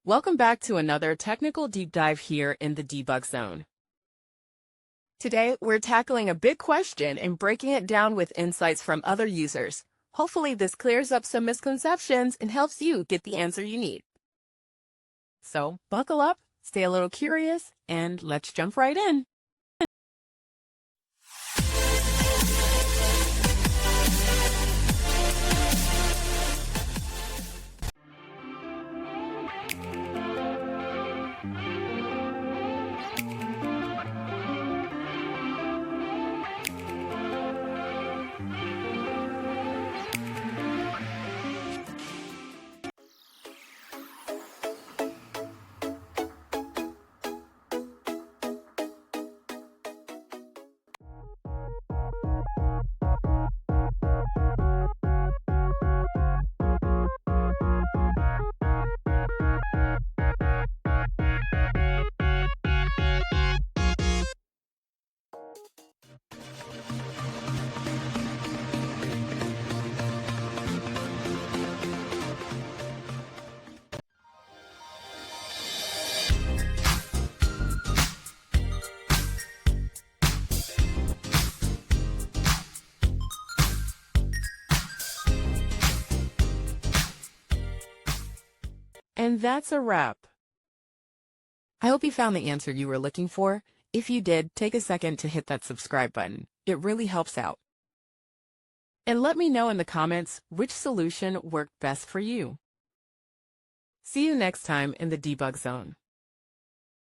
Welcome back to another technical deep dive here in the debug zone. Today, we're tackling a big question and breaking it down with insights from other users. Hopefully, this clears up some misconceptions and helps you get the answer you need. So, buckle up, stay a little curious, and let's jump right in. And that's a wrap. I hope you found the answer you were looking for. If you did, take a second to hit that subscribe button. It really helps out. And let me know in the comments which solution worked best for you. See you next time in the debug zone.